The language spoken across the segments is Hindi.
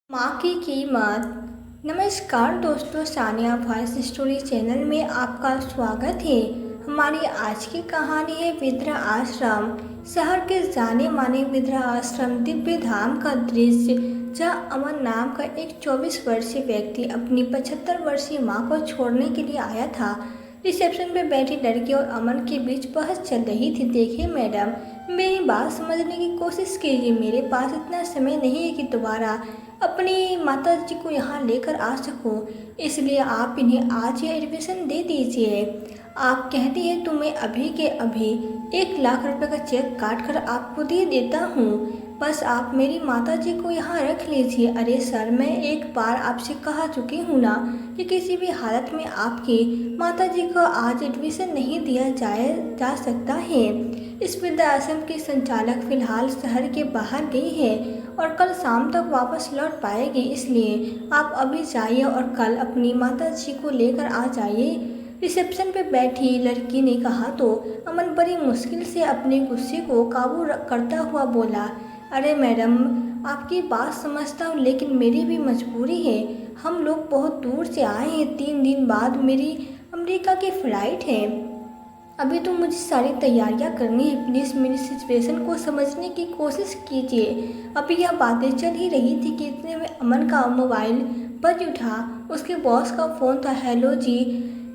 माँ की कीमत। नमस्कार दोस्तों, सानिया वॉइस स्टोरी चैनल में आपका स्वागत है। हमारी आज की कहानी है वृद्धा आश्रम। शहर के जाने माने वृद्धा आश्रम दिव्य धाम का दृश्य, जहाँ अमन नाम का एक 24 वर्षीय व्यक्ति अपनी 75 वर्षीय माँ को छोड़ने के लिए आया था। रिसेप्शन पे बैठी लड़की और अमन के बीच बहस चल रही थी। देखिए मैडम, मेरी बात समझने की कोशिश कीजिए। मेरे पास इतना समय नहीं है कि दोबारा अपनी माता जी को यहाँ लेकर आ सकूं, इसलिए आप इन्हें आज ही एडमिशन दे दीजिए। आप कहती हैं तो मैं अभी के अभी 1 लाख रुपए का चेक काट कर आपको दे देता हूँ। बस आप मेरी माता जी को यहाँ रख लीजिए। अरे सर, मैं एक बार आपसे कहा चुकी हूँ ना कि किसी भी हालत में आपकी माता जी को आज एडमिशन नहीं दिया जा सकता है। इस वृद्धाश्रम की संचालक फिलहाल शहर के बाहर गई है और कल शाम तक वापस लौट पाएगी, इसलिए आप अभी जाइए और कल अपनी माता जी को लेकर आ जाइए। रिसेप्शन पे बैठी लड़की ने कहा तो अमन बड़ी मुश्किल से अपने गुस्से को काबू करता हुआ बोला, अरे मैडम, आपकी बात समझता हूँ, लेकिन मेरी भी मजबूरी है। हम लोग बहुत दूर से आए हैं। 3 दिन बाद मेरी अमेरिका की फ़्लाइट है। अभी तो मुझे सारी तैयारियां करनी है। प्लीज़ मेरी सिचुएशन को समझने की कोशिश कीजिए। अभी यह बातें चल ही रही थी कि इतने में अमन का मोबाइल बज उठा। उसके बॉस का फ़ोन था। हेलो जी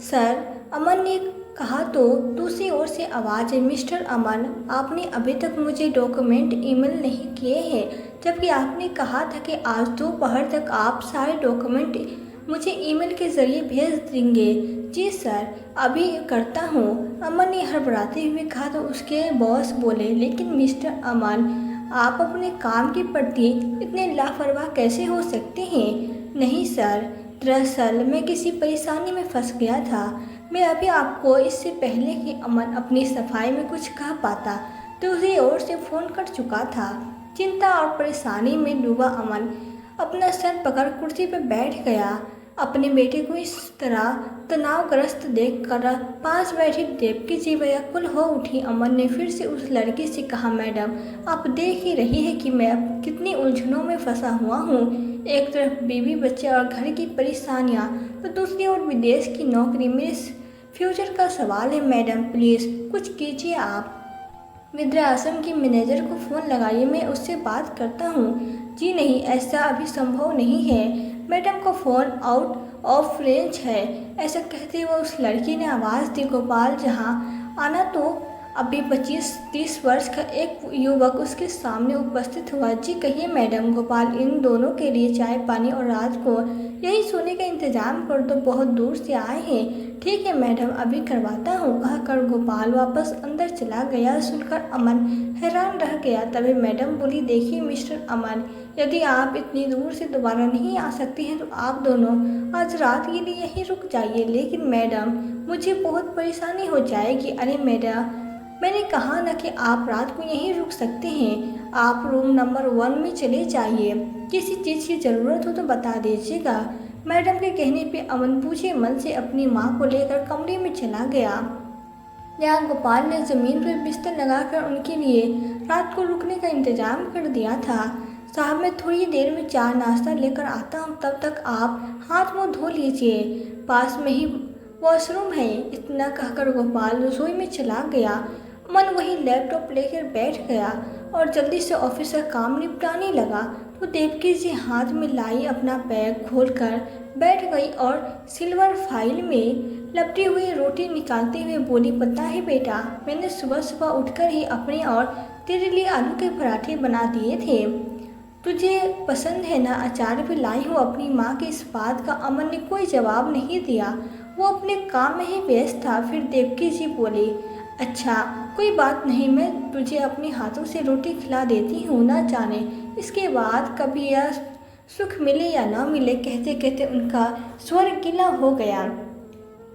सर, अमन ने कहा तो दूसरी ओर से आवाज़ है, मिस्टर अमन, आपने अभी तक मुझे डॉक्यूमेंट ईमेल नहीं किए हैं, जबकि आपने कहा था कि आज दोपहर तक आप सारे डॉक्यूमेंट मुझे ईमेल के ज़रिए भेज देंगे। जी सर, अभी करता हूँ, अमन ने हड़बड़ाते हुए कहा तो उसके बॉस बोले, लेकिन मिस्टर अमन, आप अपने काम के प्रति इतने लापरवाह कैसे हो सकते हैं? नहीं सर, दरअसल मैं किसी परेशानी में फंस गया था। मैं अभी आपको इससे पहले कि अमन अपनी सफाई में कुछ कह पाता दूसरी ओर से फ़ोन कर चुका था। चिंता और परेशानी में डूबा अमन अपना सर पकड़ कुर्सी पर बैठ गया। अपने बेटे को इस तरह तनावग्रस्त देखकर पास बैठी देवकी जी व्याकुल हो उठी। अमन ने फिर से उस लड़की से कहा, मैडम, आप देख ही रही है कि मैं अब कितनी उलझनों में फंसा हुआ हूँ। एक तरफ बीवी बच्चे और घर की परेशानियाँ, तो दूसरी ओर विदेश की नौकरी। मेरे फ्यूचर का सवाल है। मैडम प्लीज़ कुछ कीजिए। आप वृद्धाश्रम की मैनेजर को फ़ोन लगाइए, मैं उससे बात करता हूँ। जी नहीं, ऐसा अभी संभव नहीं है, मैडम को फ़ोन आउट ऑफ रेंज है। ऐसा कहते हुए उस लड़की ने आवाज़ दी, गोपाल जहाँ आना। तो अभी 25-30 वर्ष का एक युवक उसके सामने उपस्थित हुआ। जी कहिए मैडम। गोपाल, इन दोनों के लिए चाय पानी और रात को यही सोने का इंतजाम कर दो, बहुत दूर से आए हैं। ठीक है मैडम, अभी करवाता हूँ, कहकर गोपाल वापस अंदर चला गया। सुनकर अमन हैरान रह गया। तभी मैडम बोली, देखिए मिस्टर अमन, यदि आप इतनी दूर से दोबारा नहीं आ सकते हैं तो आप दोनों आज रात के लिए यहीं रुक जाइए। लेकिन मैडम, मुझे बहुत परेशानी हो जाएगी। अरे मैडम, मैंने कहा ना कि आप रात को यहीं रुक सकते हैं। आप रूम नंबर 1 में चले जाइए। किसी चीज़ की ज़रूरत हो तो बता दीजिएगा। मैडम के कहने पे अमन बूझे मन से अपनी माँ को लेकर कमरे में चला गया। यहाँ गोपाल ने ज़मीन पर बिस्तर लगाकर उनके लिए रात को रुकने का इंतजाम कर दिया था। साहब, मैं थोड़ी देर में चाय नाश्ता लेकर आता हूँ, तब तक आप हाथ मुँह धो लीजिए, पास में ही वॉशरूम है। इतना कहकर गोपाल रसोई में चला गया। अमन वही लैपटॉप लेकर बैठ गया और जल्दी से ऑफिस का काम निपटाने लगा। तो देवकी जी हाथ में लाई अपना बैग खोलकर बैठ गई और सिल्वर फाइल में लपटी हुई रोटी निकालते हुए बोली, पता है बेटा, मैंने सुबह सुबह उठकर ही अपने और तेरे लिए आलू के पराठे बना दिए थे। तुझे पसंद है ना? अचार भी लाई हूँ। अपनी माँ के इस बात का अमन ने कोई जवाब नहीं दिया, वो अपने काम में ही व्यस्त था। फिर देवकी जी बोली, अच्छा कोई बात नहीं, मैं तुझे अपने हाथों से रोटी खिला देती हूँ, ना जाने इसके बाद कभी यह सुख मिले या ना मिले। कहते कहते उनका स्वर गीला हो गया।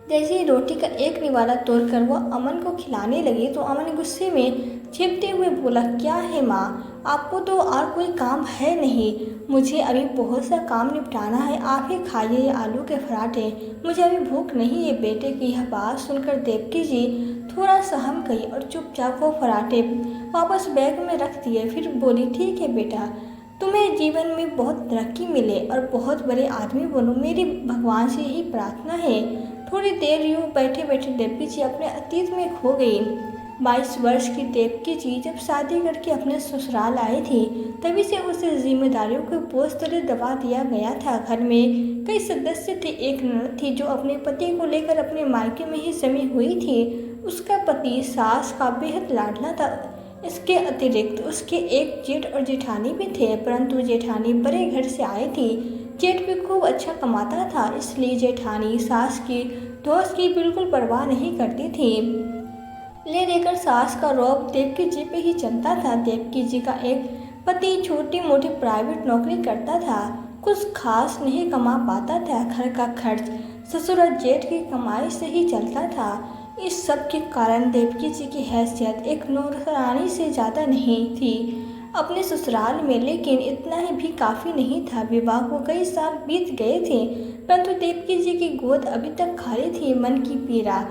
जैसे ही रोटी का एक निवाला तोड़कर वह अमन को खिलाने लगी तो अमन गुस्से में चीखते हुए बोला, क्या है माँ, आपको तो और कोई काम है नहीं? मुझे अभी बहुत सा काम निपटाना है, आप ही खाइए ये आलू के पराठे, मुझे अभी भूख नहीं है। बेटे की यह बात सुनकर देवकी जी थोड़ा सहम गई और चुपचाप वो पराठे वापस बैग में रख दिए। फिर बोली, ठीक है बेटा, तुम्हें जीवन में बहुत तरक्की मिले और बहुत बड़े आदमी बनो, मेरी भगवान से यही प्रार्थना है। थोड़ी देर यूँ बैठे बैठे देवकी जी अपने अतीत में खो गई। 22 वर्ष की देवकी जी जब शादी करके अपने ससुराल आई थी, तभी से उसे जिम्मेदारियों के बोझ तले दबा दिया गया था। घर में कई सदस्य थे। एक ननद थी जो अपने पति को लेकर अपने मायके में ही समी हुई थी। उसका पति सास का बेहद लाडला था। इसके अतिरिक्त उसके एक जेठ और जेठानी भी थे, परंतु जेठानी बड़े घर से आई थी। जेठ भी खूब अच्छा कमाता था, इसलिए जेठानी सास की दोष की बिल्कुल परवाह नहीं करती थी। ले देकर सास का रौब देवकी जी पे ही चलता था। देवकी जी का एक पति छोटी मोटी प्राइवेट नौकरी करता था, कुछ खास नहीं कमा पाता था। घर का खर्च ससुर और जेठ की कमाई से ही चलता था। इस सब के कारण देवकी जी की हैसियत एक नौकरानी से ज़्यादा नहीं थी अपने ससुराल में, लेकिन इतना ही भी काफ़ी नहीं था। विवाह को कई साल बीत गए थे, परंतु देवकी जी की गोद अभी तक खाली थी। मन की पीड़ा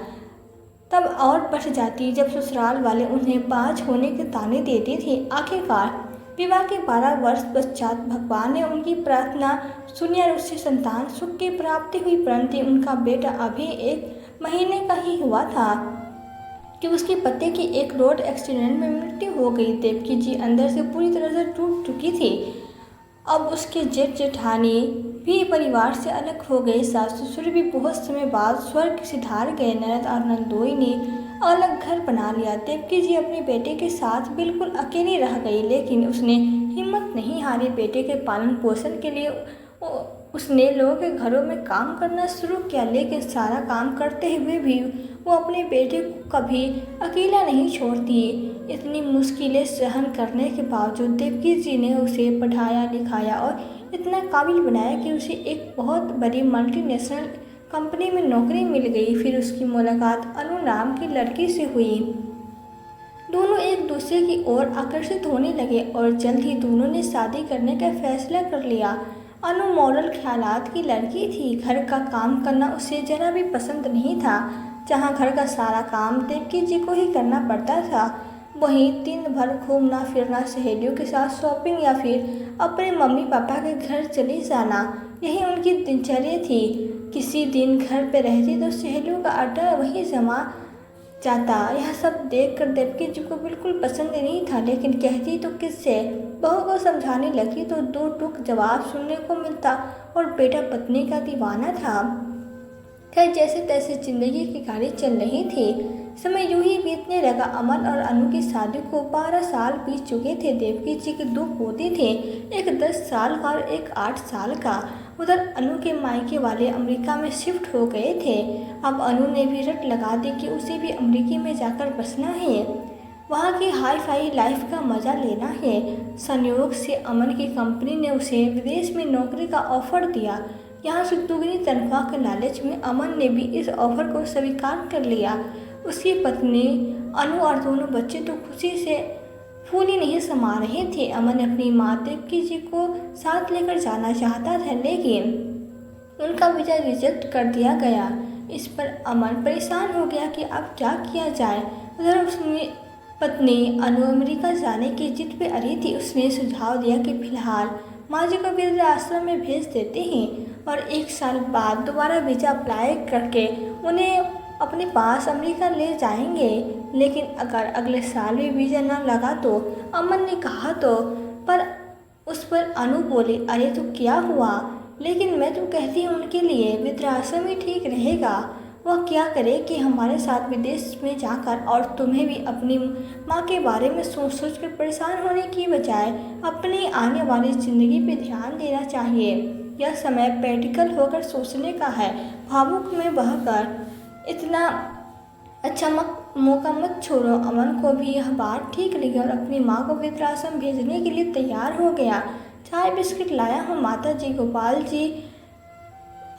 तब और बढ़ जाती जब ससुराल वाले उन्हें बाँझ होने के ताने देते थे। आखिरकार विवाह के 12 वर्ष पश्चात भगवान ने उनकी प्रार्थना सुनी और उससे संतान सुख की प्राप्ति हुई, परंतु उनका बेटा अभी 1 महीने का ही हुआ था कि उसके पति की एक रोड एक्सीडेंट में मृत्यु हो गई। देवकी जी अंदर से पूरी तरह से टूट चुकी थी। अब उसके जेठ जेठानी भी परिवार से अलग हो गए। सास ससुर भी बहुत समय बाद स्वर्ग सिधार गए। ननद और नंदोई ने अलग घर बना लिया। देवकी जी अपने बेटे के साथ बिल्कुल अकेली रह गई, लेकिन उसने हिम्मत नहीं हारी। बेटे के पालन पोषण के लिए उसने लोगों के घरों में काम करना शुरू किया, लेकिन सारा काम करते हुए भी वो अपने बेटे को कभी अकेला नहीं छोड़ती। इतनी मुश्किलें सहन करने के बावजूद देवकी जी ने उसे पढ़ाया लिखाया और इतना काबिल बनाया कि उसे एक बहुत बड़ी मल्टीनेशनल कंपनी में नौकरी मिल गई। फिर उसकी मुलाकात अनु नाम की लड़की से हुई। दोनों एक दूसरे की ओर आकर्षित होने लगे और जल्द ही दोनों ने शादी करने का फैसला कर लिया। अनु मॉडल ख्यालात की लड़की थी। घर का काम करना उसे जरा भी पसंद नहीं था। जहाँ घर का सारा काम देवकी जी को ही करना पड़ता था, वहीं दिन भर घूमना फिरना, सहेलियों के साथ शॉपिंग या फिर अपने मम्मी पापा के घर चले जाना, यही उनकी दिनचर्या थी। किसी दिन घर पे रहती तो सहेलियों का अड्डा वहीं जमा जाता। यह सब देखकर देवकी जी को बिल्कुल पसंद नहीं था, लेकिन कहती तो किससे। बहू को समझाने लगी तो 2 टूक जवाब सुनने को मिलता और बेटा पत्नी का दीवाना था। खैर, जैसे तैसे जिंदगी की गाड़ी चल रही थी। समय यूं ही बीतने लगा। अमन और अनु की शादी को 12 साल बीत चुके थे। देवकी जी के 2 पोते थे, एक 10 साल का और एक 8 साल का। उधर अनु के मायके वाले अमेरिका में शिफ्ट हो गए थे। अब अनु ने भी रट लगा दी कि उसे भी अमेरिका में जाकर बसना है, वहाँ की हाई फाई लाइफ का मज़ा लेना है। संयोग से अमन की कंपनी ने उसे विदेश में नौकरी का ऑफर दिया। यहाँ से दुगनी तनख्वाह के लालच में अमन ने भी इस ऑफर को स्वीकार कर लिया। उसकी पत्नी अनु और दोनों बच्चे तो खुशी से फूली नहीं समा रहे थे। अमन अपनी माँ देवकी जी को साथ लेकर जाना चाहता था, लेकिन उनका वीज़ा रिजेक्ट कर दिया गया। इस पर अमन परेशान हो गया कि अब क्या किया जाए। उधर उसकी पत्नी अनु अमेरिका जाने की जिद पे अड़ी थी। उसने सुझाव दिया कि फिलहाल माँ जी को वृद्धाश्रम में भेज देते हैं और 1 साल बाद दोबारा वीज़ा अप्लाई करके उन्हें अपने पास अमेरिका ले जाएंगे। लेकिन अगर अगले साल भी वीज़ा न लगा तो, अमन ने कहा तो। पर उस पर अनु बोली, अरे तो क्या हुआ, लेकिन मैं तो कहती हूँ उनके लिए वृद्धाश्रम ही ठीक रहेगा। वह क्या करे कि हमारे साथ विदेश में जाकर, और तुम्हें भी अपनी माँ के बारे में सोच सोच कर परेशान होने की बजाय अपनी आने वाली ज़िंदगी पे ध्यान देना चाहिए। यह समय प्रैक्टिकल होकर सोचने का है, भावुक में बहकर इतना अच्छा मौका मत छोड़ो। अमन को भी यह बात ठीक लगी और अपनी माँ को वृद्धाश्रम भेजने के लिए तैयार हो गया। चाय बिस्किट लाया हूँ माता जी। गोपाल जी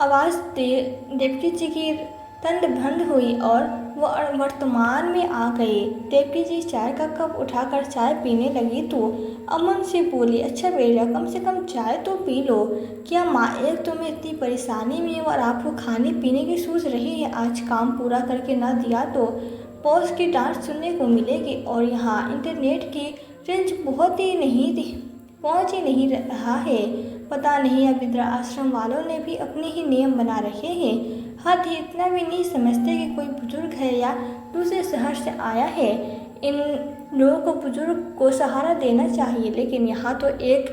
आवाज़ देवकी जी की तंड भंड हुई और वह वर्तमान में आ गई। देवकी जी चाय का कप उठाकर चाय पीने लगी तो अमन से बोली, अच्छा बेटा, कम से कम चाय तो पी लो। क्या माँ, एक तो मैं इतनी परेशानी में और आपको खाने पीने की सोच रही है। आज काम पूरा करके ना दिया तो बॉस की डांट सुनने को मिलेगी, और यहाँ इंटरनेट की रेंज बहुत ही नहीं थी। पहुंच ही नहीं रहा है। पता नहीं अब वृद्धाश्रम वालों ने भी अपने ही नियम बना रखे हैं। हद ही इतना भी नहीं समझते कि कोई बुजुर्ग है या दूसरे शहर से आया है। इन लोगों को बुजुर्ग को सहारा देना चाहिए, लेकिन यहाँ तो एक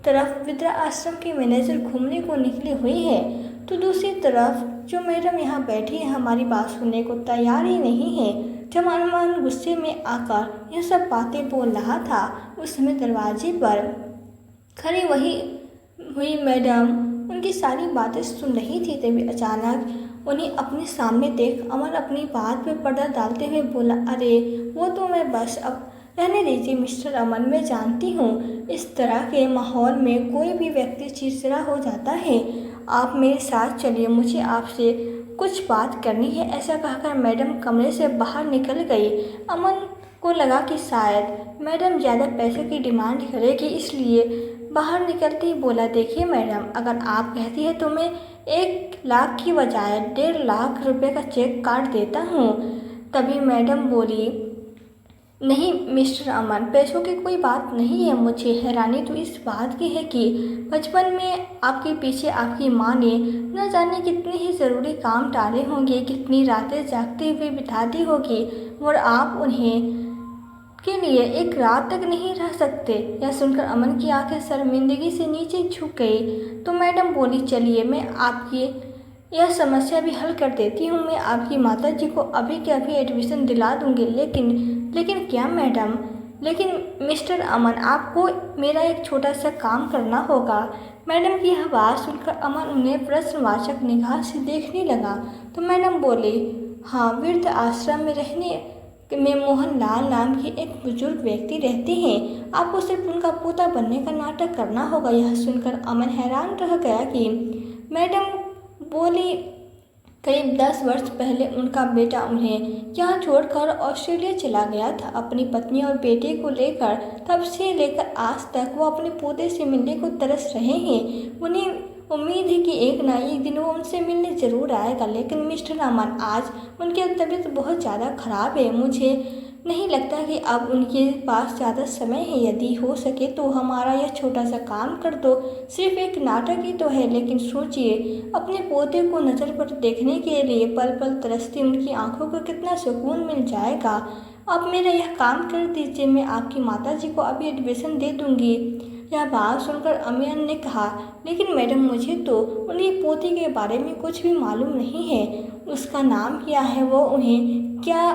तरफ वृद्धाश्रम की मैनेजर घूमने को निकली हुई है, तो दूसरी तरफ जो मैडम यहाँ बैठी है हमारी बात सुनने को तैयार ही नहीं है। जब अरमान गुस्से में आकर यह सब बातें बोल रहा था, उस समय दरवाजे पर खड़ी वही हुई मैडम उनकी सारी बातें सुन रही थी। तभी अचानक उन्हें अपने सामने देख अमर अपनी बात पे पर्दा डालते हुए बोला, अरे वो तो मैं बस अब रहने दीजिए मिस्टर अमन, मैं जानती हूँ इस तरह के माहौल में कोई भी व्यक्ति चिड़चिड़ा हो जाता है। आप मेरे साथ चलिए, मुझे आपसे कुछ बात करनी है। ऐसा कहकर मैडम कमरे से बाहर निकल गई। अमन को लगा कि शायद मैडम ज़्यादा पैसे की डिमांड करेगी, इसलिए बाहर निकलते ही बोला, देखिए मैडम, अगर आप कहती है तो मैं 1 लाख की बजाय 1.5 लाख रुपए का चेक काट देता हूँ। तभी मैडम बोली, नहीं मिस्टर अमन, पैसों की कोई बात नहीं है। मुझे हैरानी तो इस बात की है कि बचपन में आपके पीछे आपकी माँ ने न जाने कितने ही ज़रूरी काम टाले होंगे, कितनी रातें जागते हुए बिता दी होगी, और आप उन्हें के लिए 1 रात तक नहीं रह सकते। यह सुनकर अमन की आंखें शर्मिंदगी से नीचे झुक गई। तो मैडम बोली, चलिए मैं आपकी यह समस्या भी हल कर देती हूँ। मैं आपकी माताजी को अभी के अभी एडमिशन दिला दूँगी। लेकिन क्या मैडम? लेकिन मिस्टर अमन, आपको मेरा एक छोटा सा काम करना होगा। मैडम की यह बात सुनकर अमन उन्हें प्रश्नवाचक निगाह से देखने लगा। तो मैडम बोली, हाँ, वृद्ध आश्रम में रहने में मोहनलाल नाम के एक बुजुर्ग व्यक्ति रहते हैं। आपको सिर्फ उनका पोता बनने का नाटक करना होगा। यह सुनकर अमन हैरान रह गया कि मैडम बोली, करीब 10 वर्ष पहले उनका बेटा उन्हें यहाँ छोड़कर ऑस्ट्रेलिया चला गया था अपनी पत्नी और बेटे को लेकर। तब से लेकर आज तक वो अपने पोते से मिलने को तरस रहे हैं। उन्हें उम्मीद है कि एक ना एक दिन वो उनसे मिलने ज़रूर आएगा। लेकिन मिस्टर अमन, आज उनकी तबीयत बहुत ज़्यादा ख़राब है। मुझे नहीं लगता कि अब उनके पास ज़्यादा समय है। यदि हो सके तो हमारा यह छोटा सा काम कर दो। सिर्फ एक नाटक ही तो है, लेकिन सोचिए, अपने पोते को नज़र पर देखने के लिए पल पल तरसती उनकी आंखों को कितना सुकून मिल जाएगा। अब मेरा यह काम कर दीजिए, मैं आपकी माताजी को अभी एडमिशन दे दूँगी। यह बात सुनकर अमियन ने कहा, लेकिन मैडम, मुझे तो उनकी पोती के बारे में कुछ भी मालूम नहीं है। उसका नाम क्या है, वो उन्हें क्या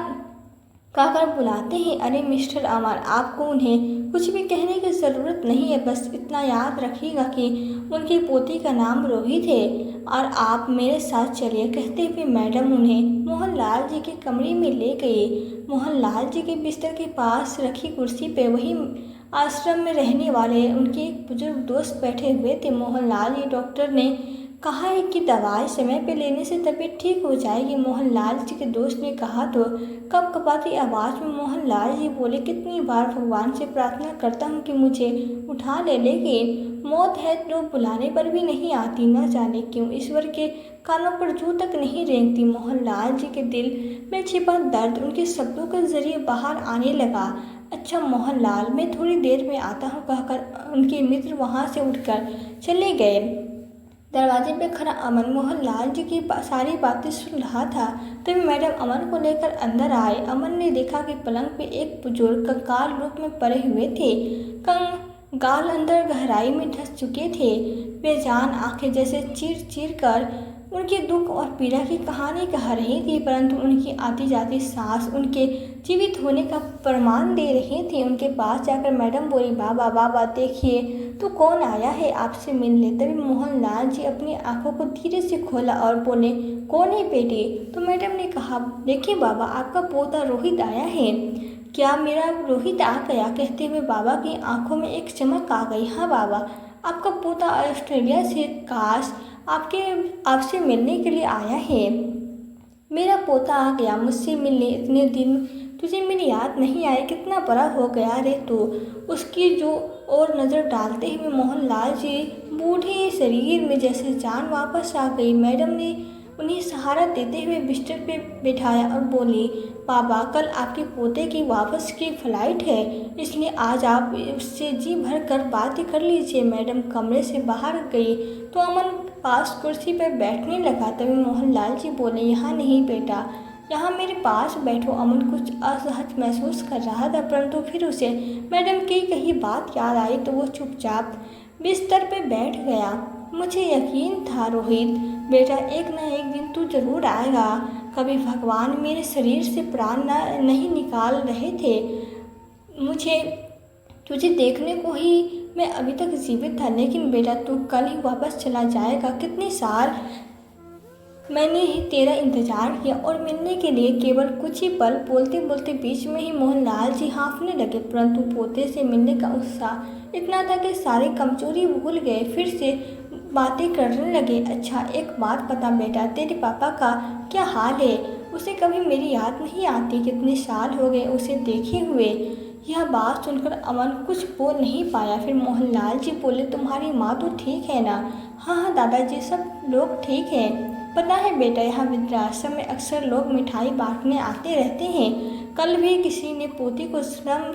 कहकर बुलाते हैं? अरे मिस्टर अमन, आपको उन्हें कुछ भी कहने की ज़रूरत नहीं है। बस इतना याद रखिएगा कि उनकी पोती का नाम रोहित है और आप मेरे साथ चलिए। कहते हुए मैडम उन्हें मोहनलाल जी के कमरे में ले गई। मोहनलाल जी के बिस्तर के पास रखी कुर्सी पे वही आश्रम में रहने वाले उनके एक बुजुर्ग दोस्त बैठे हुए थे। मोहनलाल जी, डॉक्टर ने कहा है कि दवाई समय पे लेने से तबीयत ठीक हो जाएगी, मोहनलाल जी के दोस्त ने कहा। तो कपकपाती आवाज़ में मोहनलाल जी बोले, कितनी बार भगवान से प्रार्थना करता हूँ कि मुझे उठा ले, लेकिन मौत है तो बुलाने पर भी नहीं आती। न जाने क्यों ईश्वर के कानों पर जू तक नहीं रेंगती। मोहनलाल जी के दिल में छिपा दर्द उनके शब्दों के जरिए बाहर आने लगा। अच्छा मोहनलाल, मैं थोड़ी देर में आता हूँ, कहकर उनके मित्र वहाँ से उठकर चले गए। दरवाजे पे खड़ा अमन मोहनलाल जी की सारी बातें सुन रहा था। तभी मैडम अमन को लेकर अंदर आए। अमन ने देखा कि पलंग पे एक बुजुर्ग कंकाल रूप में पड़े हुए थे। गाल अंदर गहराई में धंस चुके थे। बेजान आंखें जैसे चीर चीर कर उनके दुख और पीड़ा की कहानी कह रही थी, परंतु उनकी आती जाती सांस उनके जीवित होने का प्रमाण दे रही थी। उनके पास जाकर मैडम बोली, बाबा बाबा देखिए तो कौन आया है आपसे मिलने। तभी मोहनलाल जी अपनी आंखों को धीरे से खोला और बोले, कौन है बेटी? तो मैडम ने कहा, देखिए बाबा, आपका पोता रोहित आया है। क्या मेरा रोहित आ गया? कहते हुए बाबा की आंखों में एक चमक आ गई। हाँ बाबा, आपका पोता ऑस्ट्रेलिया से काश आपसे मिलने के लिए आया है। मेरा पोता आ गया मुझसे मिलने। इतने दिन तुझे मेरी याद नहीं आई, कितना बड़ा हो गया रे तू। उसकी जो और नज़र डालते हुए मोहनलाल जी बूढ़े शरीर में जैसे जान वापस आ गई। मैडम ने उन्हें सहारा देते हुए बिस्तर पे बिठाया और बोली, पापा कल आपके पोते की वापस की फ्लाइट है, इसलिए आज आप उससे जी भर कर बात कर लीजिए। मैडम कमरे से बाहर गई तो अमन पास कुर्सी पर बैठने लगा। तभी मोहनलाल जी बोले, यहाँ नहीं बेटा, यहाँ मेरे पास बैठो। अमन कुछ असहज महसूस कर रहा था, परंतु फिर उसे मैडम की कही बात याद आई तो वो चुपचाप बिस्तर पे बैठ गया। मुझे यकीन था रोहित बेटा, एक न एक दिन तू जरूर आएगा। कभी भगवान मेरे शरीर से प्राण नहीं निकाल रहे थे, मुझे तुझे देखने को ही मैं अभी तक जीवित था, लेकिन बेटा तू कल ही वापस चला जाएगा। कितने साल मैंने ही तेरा इंतजार किया और मिलने के लिए केवल कुछ ही पल। बोलते बोलते बीच में ही मोहनलाल जी हाँफने लगे, परंतु पोते से मिलने का उत्साह इतना था कि सारी कमजोरी भूल गए, फिर से बातें करने लगे। अच्छा एक बात बता बेटा, तेरे पापा का क्या हाल है? उसे कभी मेरी याद नहीं आती, कितने साल हो गए उसे देखे हुए। यह बात सुनकर अमन कुछ बोल नहीं पाया। फिर मोहनलाल जी बोले, तुम्हारी माँ तो ठीक है ना? हाँ दादाजी, सब लोग ठीक हैं। पता है बेटा, यहाँ वृद्धाश्रम में अक्सर लोग मिठाई बांटने आते रहते हैं। कल भी किसी ने पोती को श्रम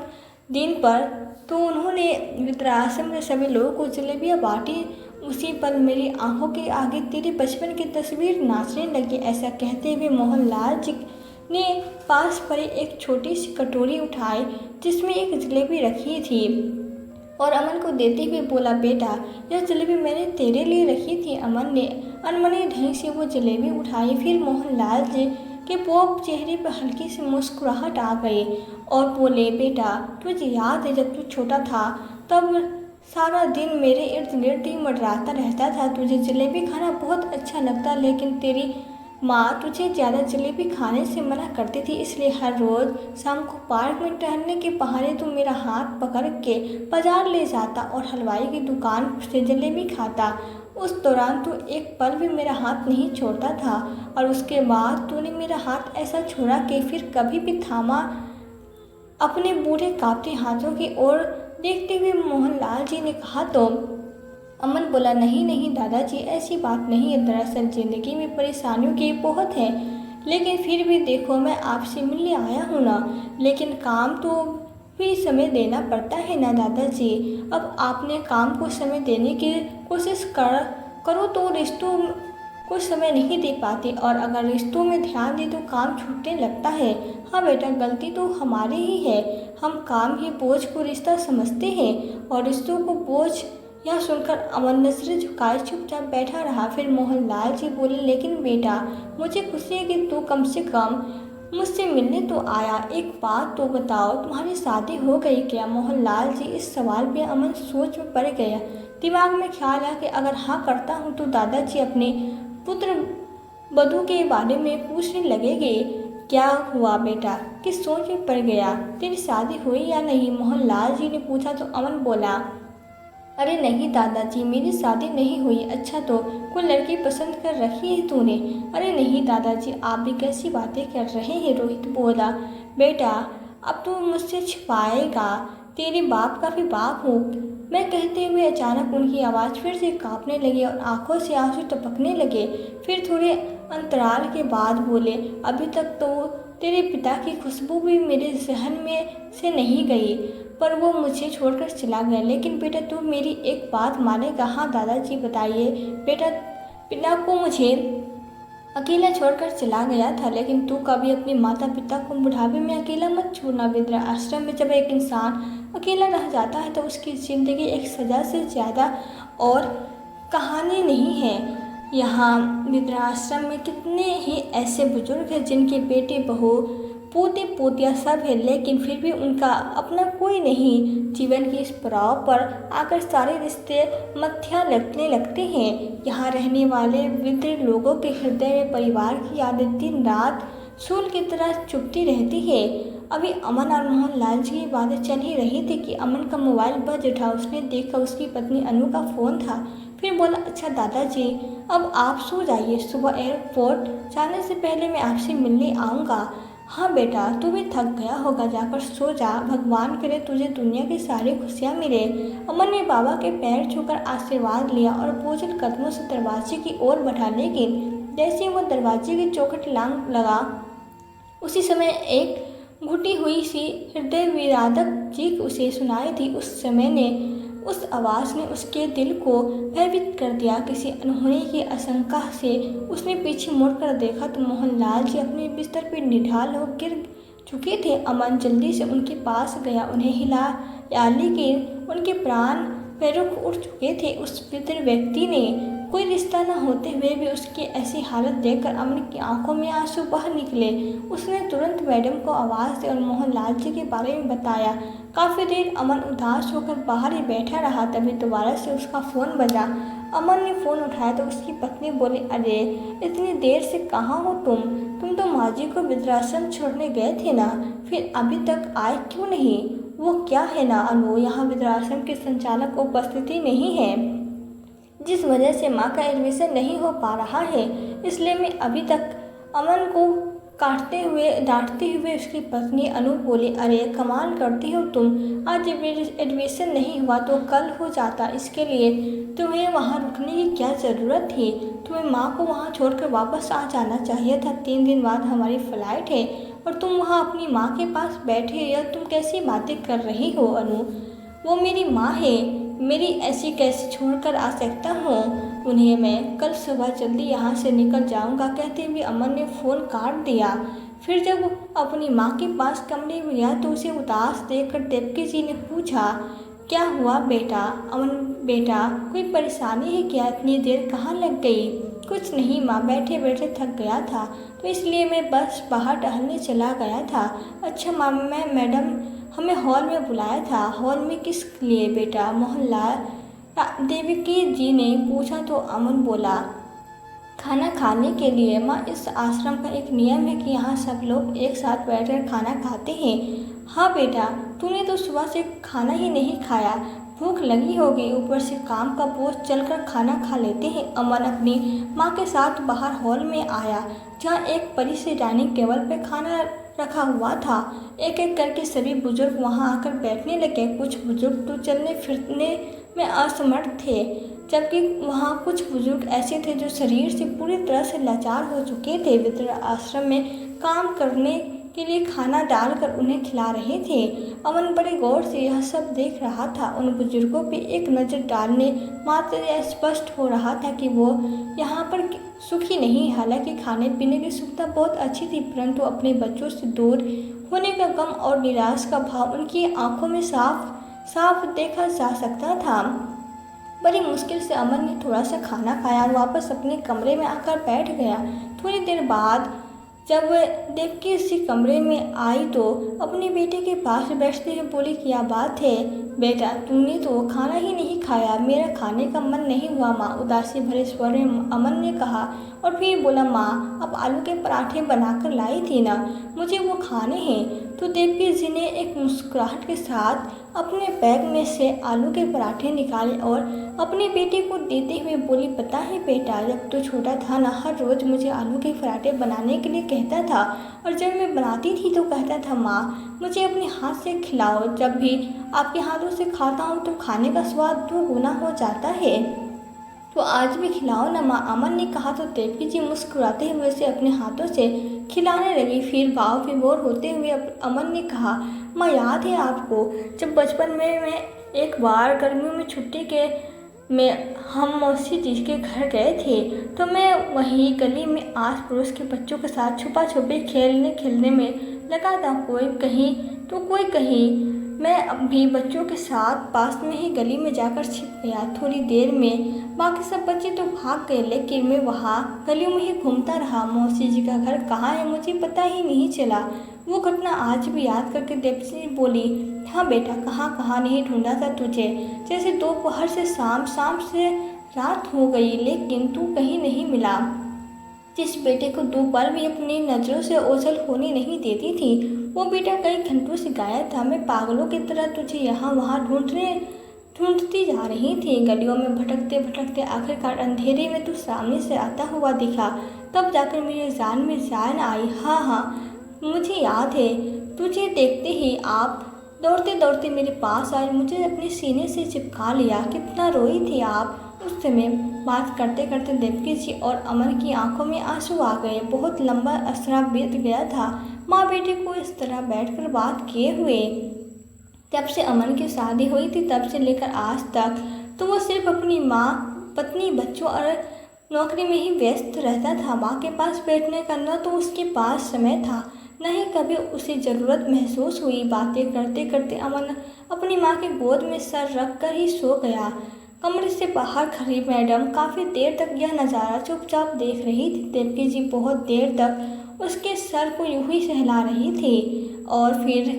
दिन पर तो उन्होंने वृद्धाश्रम में सभी लोगों को जलेबियाँ बांटी। उसी पल मेरी आंखों के आगे तेरे बचपन की तस्वीर नाचने लगी। ऐसा कहते हुए मोहनलाल जी ने पास पड़ी एक छोटी सी कटोरी उठाई जिसमें एक जलेबी रखी थी और अमन को देते हुए बोला, बेटा यह जलेबी मैंने तेरे लिए रखी थी। अमन ने अनमने ढंग से वो जलेबी उठाई। फिर मोहनलाल जी के पोप चेहरे पर हल्की सी मुस्कुराहट आ गई और बोले, बेटा तुझे याद है जब तू छोटा था तब सारा दिन मेरे इर्द गिर्द ही मंडराता रहता था। तुझे जलेबी खाना बहुत अच्छा लगता, लेकिन तेरी माँ तुझे ज़्यादा जलेबी खाने से मना करती थी, इसलिए हर रोज़ शाम को पार्क में टहलने के बहाने तू मेरा हाथ पकड़ के बाजार ले जाता और हलवाई की दुकान से जलेबी खाता। उस दौरान तू एक पल भी मेरा हाथ नहीं छोड़ता था और उसके बाद तूने मेरा हाथ ऐसा छोड़ा कि फिर कभी भी थामा। अपने बूढ़े कांपते हाथों की ओर देखते हुए मोहनलाल जी ने कहा तो अमन बोला, नहीं नहीं दादाजी, ऐसी बात नहीं है। दरअसल ज़िंदगी में परेशानियों की बहुत है, लेकिन फिर भी देखो मैं आपसे मिलने आया हूँ ना। लेकिन काम तो भी समय देना पड़ता है ना दादाजी। अब आपने काम को समय देने की कोशिश करो तो रिश्तों को समय नहीं दे पाते, और अगर रिश्तों में ध्यान दे तो काम छूटने लगता है। हाँ बेटा, गलती तो हमारी ही है। हम काम ही बोझ को रिश्ता समझते हैं और रिश्तों को बोझ। यह सुनकर अमन नजरें झुकाए चुपचाप बैठा रहा। फिर मोहनलाल जी बोले, लेकिन बेटा मुझे खुशी है कि तू कम से कम मुझसे मिलने तो आया। एक बात तो बताओ, तुम्हारी शादी हो गई क्या? मोहनलाल जी इस सवाल पे अमन सोच में पड़ गया। दिमाग में ख्याल आया कि अगर हाँ करता हूँ तो दादाजी अपने पुत्र वधू के बारे में पूछने लगेंगे। क्या हुआ बेटा, किस सोच में पड़ गया? तेरी शादी हुई या नहीं? मोहनलाल जी ने पूछा तो अमन बोला, अरे नहीं दादाजी, मेरी शादी नहीं हुई। अच्छा तो कोई लड़की पसंद कर रखी है तूने? अरे नहीं दादाजी, आप भी कैसी बातें कर रहे हैं? रोहित बोला, बेटा अब तू मुझसे छिपाएगा, तेरे बाप का भी बाप हूँ मैं। कहते हुए अचानक उनकी आवाज़ फिर से कांपने लगी और आंखों से आंसू टपकने लगे। फिर थोड़े अंतराल के बाद बोले, अभी तक तो तेरे पिता की खुशबू भी मेरे जहन में से नहीं गई, पर वो मुझे छोड़कर चला गया। लेकिन बेटा तू मेरी एक बात मानेगा? हाँ दादाजी बताइए। बेटा पिता को मुझे अकेला छोड़कर चला गया था, लेकिन तू कभी अपने माता पिता को बुढ़ापे में अकेला मत छोड़ना। वृद्धाश्रम में जब एक इंसान अकेला रह जाता है तो उसकी ज़िंदगी एक सज़ा से ज़्यादा और कहानी नहीं है। यहाँ वृद्धाश्रम में कितने ही ऐसे बुजुर्ग हैं जिनके बेटे बहू पोते पोतियाँ सब है, लेकिन फिर भी उनका अपना कोई नहीं। जीवन की इस पड़ाव पर आकर सारे रिश्ते मत्था लगने लगते हैं। यहाँ रहने वाले वृद्ध लोगों के हृदय में परिवार की यादें दिन रात सूल की तरह चुभती रहती है। अभी अमन और मोहनलाल जी की बातें चल ही रही थी कि अमन का मोबाइल बज उठा। उसने देखा उसकी पत्नी अनु का फ़ोन था। फिर बोला, अच्छा दादाजी अब आप सो जाइए, सुबह एयरपोर्ट जाने से पहले मैं आपसे मिलने आऊँगा। हाँ बेटा, तू भी थक गया होगा, जाकर सो जा। भगवान करे तुझे दुनिया की सारी खुशियाँ मिले। अमन ने बाबा के पैर छूकर आशीर्वाद लिया और बोझल कदमों से दरवाजे की ओर बढ़ा, लेकिन जैसे वो दरवाजे की चौखट लांग लगा, उसी समय एक घुटी हुई सी हृदय विदारक चीख उसे सुनाई दी। उस आवाज़ ने उसके दिल को भयभीत कर दिया। किसी अनहोनी की आशंका से उसने पीछे मुड़कर देखा तो मोहनलाल जी अपने बिस्तर पर निढाल हो गिर चुके थे। अमन जल्दी से उनके पास गया, उन्हें हिलाया, लेकिन उनके प्राण बेरुख उठ चुके थे। उस वृद्ध व्यक्ति ने कोई रिश्ता न होते हुए भी उसकी ऐसी हालत देखकर अमन की आंखों में आंसू बह निकले। उसने तुरंत मैडम को आवाज़ दी और मोहनलाल जी के बारे में बताया। काफ़ी देर अमन उदास होकर बाहर ही बैठा रहा, तभी दोबारा से उसका फ़ोन बजा। अमन ने फ़ोन उठाया तो उसकी पत्नी बोली, अरे इतनी देर से कहाँ हो तुम तो माँ जी को वृद्धाश्रम छोड़ने गए थे ना, फिर अभी तक आए क्यों नहीं? वो क्या है ना अनु, यहाँ वृद्धाश्रम के संचालक उपस्थिति नहीं है, जिस वजह से माँ का एडमिशन नहीं हो पा रहा है, इसलिए मैं अभी तक। अमन को डांटते हुए उसकी पत्नी अनु बोली, अरे कमाल करती हो तुम, आज एडमिशन नहीं हुआ तो कल हो जाता, इसके लिए तुम्हें वहाँ रुकने की क्या ज़रूरत थी? तुम्हें माँ को वहाँ छोड़कर वापस आ जाना चाहिए था। 3 दिन बाद हमारी फ़्लाइट है और तुम वहाँ अपनी माँ के पास बैठे, या तुम कैसी बातें कर रही हो अनु? वो मेरी माँ है, मेरी ऐसी कैसे छोड़कर आ सकता हूँ उन्हें? मैं कल सुबह जल्दी यहाँ से निकल जाऊँगा, कहते हुए अमन ने फ़ोन काट दिया। फिर जब वो अपनी माँ के पास कमरे में गया तो उसे उदास देखकर देवकी जी ने पूछा, क्या हुआ बेटा? अमन बेटा, कोई परेशानी है क्या? इतनी देर कहाँ लग गई? कुछ नहीं माँ, बैठे बैठे थक गया था तो इसलिए मैं बस बाहर टहलने चला गया था। अच्छा माँ, मैं मैडम हमें हॉल में बुलाया था। हॉल में किस लिए बेटा? मोहनलाल देवकी जी ने पूछा तो अमन बोला, खाना खाने के लिए माँ। इस आश्रम का एक नियम है कि यहाँ सब लोग एक साथ बैठकर खाना खाते हैं। हाँ बेटा, तूने तो सुबह से खाना ही नहीं खाया, भूख लगी होगी, ऊपर से काम का बोझ चलकर खाना खा लेते हैं। अमन अपनी माँ के साथ बाहर हॉल में आया, जहाँ एक बड़ी सी डाइनिंग टेबल पर खाना रखा हुआ था। एक एक करके सभी बुजुर्ग वहां आकर बैठने लगे। कुछ बुजुर्ग तो चलने फिरने में असमर्थ थे, जबकि वहां कुछ बुजुर्ग ऐसे थे जो शरीर से पूरी तरह से लाचार हो चुके थे। वृद्ध आश्रम में काम करने के लिए खाना डालकर उन्हें खिला रहे थे। अमन बड़े गौर से यह सब देख रहा था। उन बुजुर्गों पर एक नज़र डालने मात्र यह स्पष्ट हो रहा था कि वो यहाँ पर सुखी नहीं। हालांकि खाने पीने की सुविधा बहुत अच्छी थी, परंतु अपने बच्चों से दूर होने का गम और निराश का भाव उनकी आंखों में साफ साफ देखा जा सकता था। बड़ी मुश्किल से अमन ने थोड़ा सा खाना खाया और वापस अपने कमरे में आकर बैठ गया। थोड़ी देर बाद जब देवकी उसी कमरे में आई तो अपने बेटे के पास बैठते हुए बोली, क्या बात है बेटा, तूने तो खाना ही नहीं खाया? मेरा खाने का मन नहीं हुआ माँ, उदासी भरे स्वर में अमन ने कहा। और फिर बोला, माँ अब आलू के पराठे बनाकर लाई थी ना, मुझे वो खाने हैं। तो देवकी जी ने एक मुस्कुराहट के साथ अपने बैग में से आलू के पराठे निकाले और अपने बेटे को देते हुए बोली, पता है बेटा, जब तो छोटा था ना, हर रोज़ मुझे आलू के पराठे बनाने के लिए कहता था और जब मैं बनाती थी तो कहता था, माँ मुझे अपने हाथ से खिलाओ, जब भी आपके हाथों से खाता हूँ तो खाने का स्वाद 2 गुना हो जाता है, तो आज भी खिलाओ ना माँ, अमन ने कहा। तो देवकी जी मुस्कुराते हुए उसे अपने हाथों से खिलाने लगी। फिर भाव विभोर होते हुए अमन ने कहा, माँ याद है आपको जब बचपन में मैं एक बार गर्मियों में छुट्टी के में हम मौसी जी के घर गए थे, तो मैं वहीं गली में आस पड़ोस के बच्चों के साथ छुपा छुपी खेलने में लगा था। कोई कहीं तो कोई कहीं, मैं अभी बच्चों के साथ पास में ही गली में जाकर छिप गया। थोड़ी देर में बाकी सब बच्चे तो भाग गए, लेकिन मैं वहाँ गलियों में ही घूमता रहा। मौसी जी का घर कहाँ है मुझे पता ही नहीं चला। वो घटना आज भी याद करके देवसी बोली, हाँ बेटा, कहाँ कहाँ नहीं ढूंढा था तुझे, जैसे दोपहर से शाम, शाम से रात हो गई, लेकिन तू कहीं नहीं मिला। जिस बेटे को 2 पल भी अपनी नज़रों से ओझल होने नहीं देती थी, वो बेटा कई घंटों से गायब था। मैं पागलों की तरह तुझे यहाँ वहाँ ढूंढती जा रही थी। गलियों में भटकते भटकते आखिरकार अंधेरे में तू सामने से आता हुआ दिखा, तब जाकर मेरी जान में जान आई। हाँ, मुझे याद है। तुझे देखते ही आप दौड़ते दौड़ते मेरे पास आए, मुझे अपने सीने से चिपका लिया। कितना रोई थी आप। उस समय बात करते करते देवकी जी और अमन की आंखों में आंसू आ गए। बहुत लंबा अरसा बीत गया था माँ बेटे को इस तरह बैठकर बात किए हुए। जब से अमन की शादी हुई थी तब से लेकर आज तक तो वो सिर्फ अपनी माँ, पत्नी, बच्चों और नौकरी में ही व्यस्त रहता था। माँ के पास बैठने का न तो उसके पास समय था, न ही कभी उसे ज़रूरत महसूस हुई। बातें करते करते अमन अपनी माँ के गोद में सर रख कर ही सो गया। कमरे से बाहर खड़ी मैडम काफ़ी देर तक यह नज़ारा चुपचाप देख रही थी। देवकी जी बहुत देर तक उसके सर को यूं ही सहला रही थी और फिर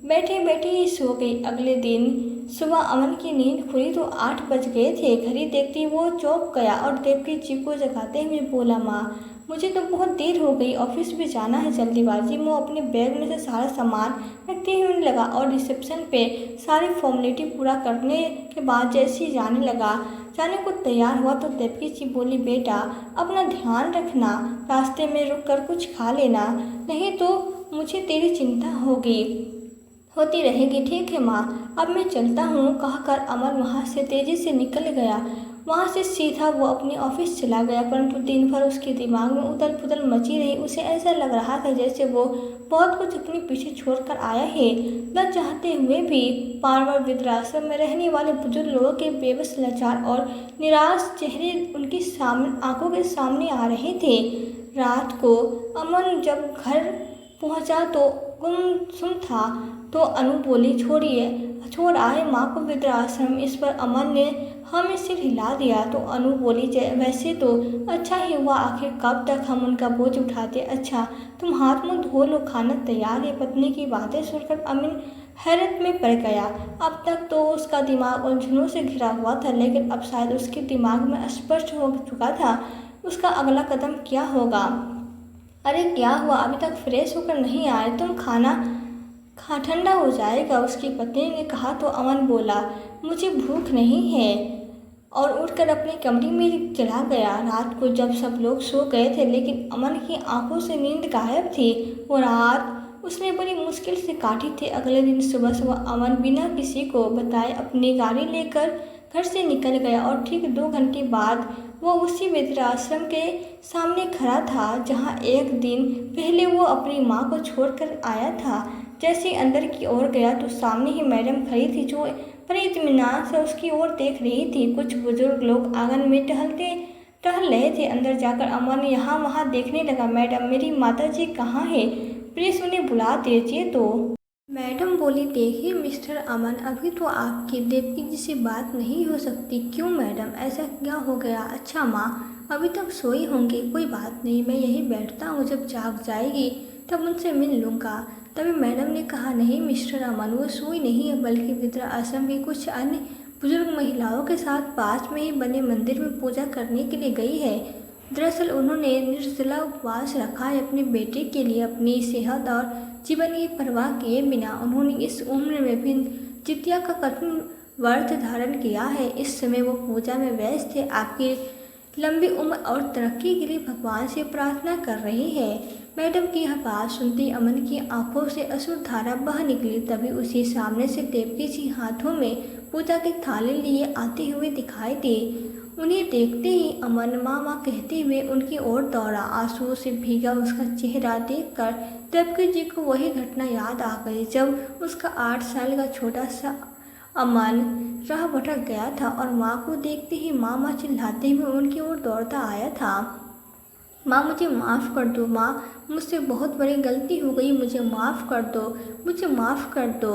बैठे बैठे ही सो गई। अगले दिन सुबह अमन की नींद खुली तो 8 बज गए थे। घड़ी देखते ही वो चौंक गया और देवकी जी को जगाते हुए बोला, माँ मुझे तो बहुत देर हो गई, ऑफिस भी जाना है, जल्दीबाजी में वो अपने बैग में से सारा सामान रखते हुए लगा और रिसेप्शन पे सारी फॉर्मेलिटी पूरा करने के बाद जैसे ही जाने को तैयार हुआ तो देवकी जी बोली, बेटा अपना ध्यान रखना, रास्ते में रुक कर कुछ खा लेना, नहीं तो मुझे तेरी चिंता होती रहेगी। ठीक है माँ, अब मैं चलता हूँ, कहकर अमन वहाँ से तेज़ी से निकल गया। वहाँ से सीधा वो अपने ऑफिस चला गया, परंतु दिन भर उसके दिमाग में उथल पुथल मची रही। उसे ऐसा लग रहा था जैसे वो बहुत कुछ अपने पीछे छोड़कर आया है। न चाहते हुए भी बार बार वृद्धाश्रम में रहने वाले बुजुर्ग लोगों के बेबस, लाचार और निराश चेहरे उनकी आंखों के सामने आ रहे थे। रात को अमन जब घर पहुंचा तो गुमसुम था। तो अनु बोली, छोड़ आए माँ को वृद्धाश्रम। इस पर अमन ने हमें सिर हिला दिया। तो अनु बोली, वैसे तो अच्छा ही हुआ, आखिर कब तक हम उनका बोझ उठाते। अच्छा तुम हाथ मुंह धो लो, खाना तैयार है। पत्नी की बातें सुनकर अमीन हैरत में पड़ गया। अब तक तो उसका दिमाग उलझनों से घिरा हुआ था, लेकिन अब शायद उसके दिमाग में स्पष्ट हो चुका था उसका अगला कदम क्या होगा। अरे क्या हुआ, अभी तक फ्रेश होकर नहीं आए? तुम खाना ठंडा हो जाएगा, उसकी पत्नी ने कहा। तो अमन बोला, मुझे भूख नहीं है, और उठकर अपने कमरे में चला गया। रात को जब सब लोग सो गए थे लेकिन अमन की आंखों से नींद गायब थी। वो रात उसने बड़ी मुश्किल से काटी थी। अगले दिन सुबह सुबह अमन बिना किसी को बताए अपनी गाड़ी लेकर घर से निकल गया और ठीक 2 घंटे बाद वो उसी वृद्धाश्रम के सामने खड़ा था जहाँ एक दिन पहले वो अपनी माँ को छोड़कर आया था। जैसे अंदर की ओर गया तो सामने ही मैडम खड़ी थी जो बड़े इत्मीनान से उसकी ओर देख रही थी। कुछ बुजुर्ग लोग आंगन में टहल रहे थे। अंदर जाकर अमन यहाँ वहाँ देखने लगा। मैडम, मेरी माताजी कहाँ है? प्लीज उन्हें बुला दीजिए। तो मैडम बोली, देखिए मिस्टर अमन, अभी तो आपकी देवकी जी से बात नहीं हो सकती। क्यों मैडम, ऐसा क्या हो गया? अच्छा माँ, अभी तक सोई होंगी, कोई बात नहीं, मैं यहीं बैठता हूँ, जब जाग जाएगी तब उनसे मिल लूँगा। तभी मैडम ने कहा, नहीं मिस्टर अमन, वो सोई नहीं है, बल्कि वृद्धाश्रम की कुछ अन्य बुजुर्ग महिलाओं के साथ पास में ही बने मंदिर में पूजा करने के लिए गई है। दरअसल उन्होंने निर्जला उपवास रखा है अपने बेटे के लिए। अपनी सेहत और जीवन की परवाह किए बिना उन्होंने इस उम्र में भी जितिया का कठिन व्रत धारण किया है। इस समय वो पूजा में व्यस्त थे। आपकी लंबी उम्र और तरक्की के लिए भगवान से प्रार्थना कर रही है। मैडम की यह बात सुनती अमन की आंखों से अश्रु धारा बह निकली। तभी उसी सामने से देवकी जी हाथों में पूजा की थाली लिए आते हुए दिखाई दी। उन्हें देखते ही अमन माँ माँ कहते हुए उनकी ओर दौड़ा। आंसुओं से भीगा उसका चेहरा देखकर देवकी जी को वही घटना याद आ गई जब उसका 8 साल का छोटा सा अमन राह भटक गया था और माँ को देखते ही माँ चिल्लाते हुए उनकी ओर दौड़ता आया था। माँ, मुझे माफ़ कर दो माँ, मुझसे बहुत बड़ी गलती हो गई, मुझे माफ़ कर दो, मुझे माफ़ कर दो।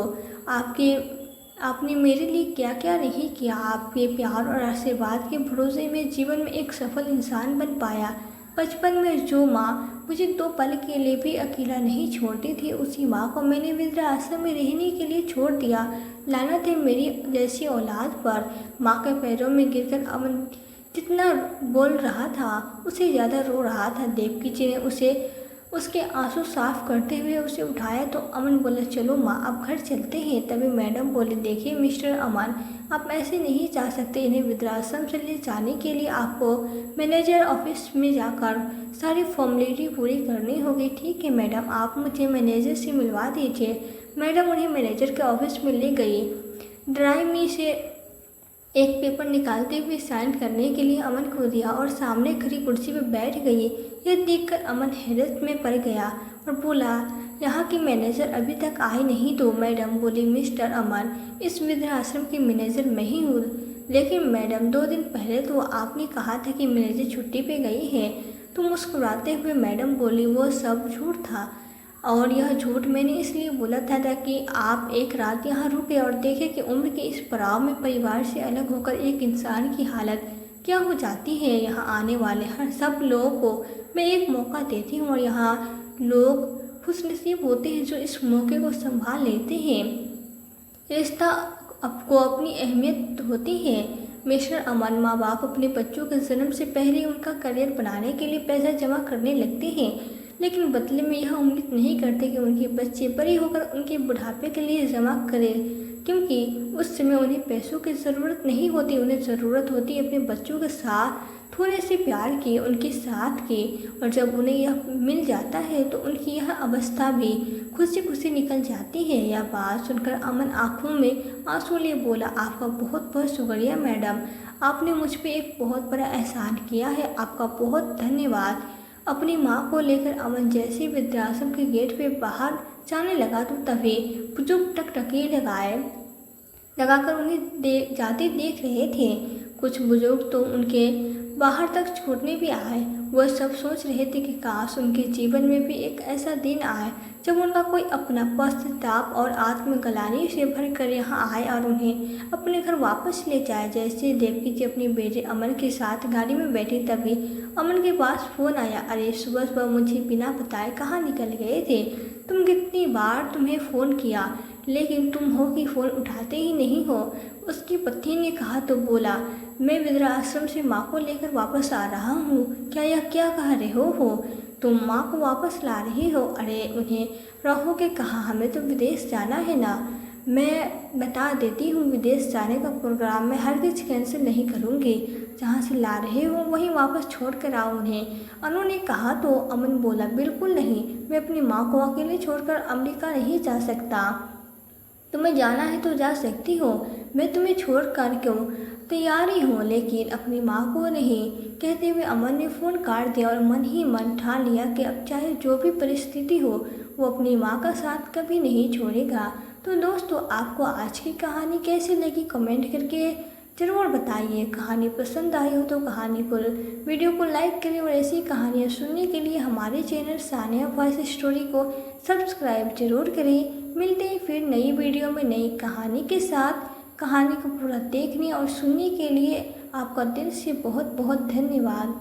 आपने मेरे लिए क्या क्या नहीं किया। आपके प्यार और आशीर्वाद के भरोसे में जीवन में एक सफल इंसान बन पाया। बचपन में जो माँ मुझे 2 पल के लिए भी अकेला नहीं छोड़ती थी, उसी माँ को मैंने वृद्धाश्रम में रहने के लिए छोड़ दिया। लानत है मेरी जैसी औलाद पर। माँ के पैरों में गिरकर अमन जितना बोल रहा था उससे ज़्यादा रो रहा था। देवकी जी ने उसके आंसू साफ करते हुए उसे उठाया तो अमन बोला, चलो माँ, अब घर चलते हैं। तभी मैडम बोले, देखिए मिस्टर अमन, आप ऐसे नहीं जा सकते। इन्हें वृद्धाश्रम से ले जाने के लिए आपको मैनेजर ऑफिस में जाकर सारी फॉर्मेलिटी पूरी करनी होगी। ठीक है मैडम, आप मुझे मैनेजर से मिलवा दीजिए। मैडम उन्हें मैनेजर के ऑफिस में ले गई। ड्राई मी से एक पेपर निकालते हुए साइन करने के लिए अमन को दिया और सामने खड़ी कुर्सी पर बैठ गई। यह देखकर अमन हैरत में पड़ गया और बोला, यहाँ की मैनेजर अभी तक आई नहीं? तो मैडम बोली, मिस्टर अमन, इस वृद्धाश्रम की मैनेजर मैं ही हूँ। लेकिन मैडम, 2 दिन पहले तो आपने कहा था कि मैनेजर छुट्टी पे गई है। तो मुस्कुराते हुए मैडम बोली, वो सब झूठ था और यह झूठ मैंने इसलिए बोला था ताकि आप एक रात यहाँ रुके और देखें कि उम्र के इस पड़ाव में परिवार से अलग होकर एक इंसान की हालत क्या हो जाती है। यहाँ आने वाले हर सब लोगों को मैं एक मौका देती हूँ और यहाँ लोग खुशनसीब होते हैं जो इस मौके को संभाल लेते हैं। रिश्ता आपको अपनी अहमियत होती है। मिस्टर अमन, माँ बाप अपने बच्चों के जन्म से पहले उनका करियर बनाने के लिए पैसा जमा करने लगते हैं, लेकिन बदले में यह उम्मीद नहीं करते कि उनके बच्चे बड़े होकर उनके बुढ़ापे के लिए जमा करें, क्योंकि उस समय उन्हें पैसों की ज़रूरत नहीं होती। उन्हें ज़रूरत होती है अपने बच्चों के साथ थोड़े से प्यार की, उनके साथ की। और जब उन्हें यह मिल जाता है तो उनकी यह अवस्था भी खुशी खुशी निकल जाती है। यह बात सुनकर अमन आंखों में आंसू लिए बोला, आपका बहुत बहुत शुक्रिया मैडम, आपने मुझ पे एक बहुत बड़ा एहसान किया है, आपका बहुत धन्यवाद। अपनी माँ को लेकर अमन जैसे वृद्धाश्रम के गेट पे बाहर जाने लगा तो तभी बुजुर्ग टकटकी लगाकर उन्हें जाते देख रहे थे। कुछ बुजुर्ग तो उनके बाहर तक छोड़ने भी आए। वह सब सोच रहे थे कि काश उनके जीवन में भी एक ऐसा दिन आए जब उनका कोई अपना पश्चाताप और आत्मग्लानि से भर कर यहाँ आए और उन्हें अपने घर वापस ले जाए। जैसे देवकी जी अपने बेटे अमन के साथ गाड़ी में बैठी तभी अमन के पास फ़ोन आया। अरे सुबह सुबह मुझे बिना बताए कहाँ निकल गए थे? कितनी बार तुम्हें फ़ोन किया लेकिन तुम हो कि फ़ोन उठाते ही नहीं हो। उसकी पत्नी ने कहा तो बोला, मैं वृद्धाश्रम से माँ को लेकर वापस आ रहा हूँ। क्या कह रहे हो? तुम माँ को वापस ला रही हो? अरे उन्हें रहोगे कहाँ, हमें तो विदेश जाना है ना। मैं बता देती हूँ, विदेश जाने का प्रोग्राम मैं हरगिज़ कैंसिल नहीं करूँगी। जहाँ से ला रहे हो वहीं वापस छोड़ कर आओ उन्हें। अनु ने कहा तो अमन बोला, बिल्कुल नहीं, मैं अपनी माँ को अकेले छोड़कर अमेरिका नहीं जा सकता। तुम्हें जाना है तो जा सकती हो, मैं तुम्हें छोड़कर क्यों तैयार ही हूँ, लेकिन अपनी माँ को नहीं। कहते हुए अमन ने फ़ोन काट दिया और मन ही मन ठान लिया कि अब चाहे जो भी परिस्थिति हो वो अपनी माँ का साथ कभी नहीं छोड़ेगा। तो दोस्तों, आपको आज की कहानी कैसी लगी कमेंट करके ज़रूर बताइए। कहानी पसंद आई हो तो वीडियो को लाइक करें और ऐसी कहानियाँ सुनने के लिए हमारे चैनल सानिया वॉइस स्टोरी को सब्सक्राइब जरूर करें। मिलते हैं फिर नई वीडियो में नई कहानी के साथ। कहानी को पूरा देखने और सुनने के लिए आपका दिल से बहुत बहुत धन्यवाद।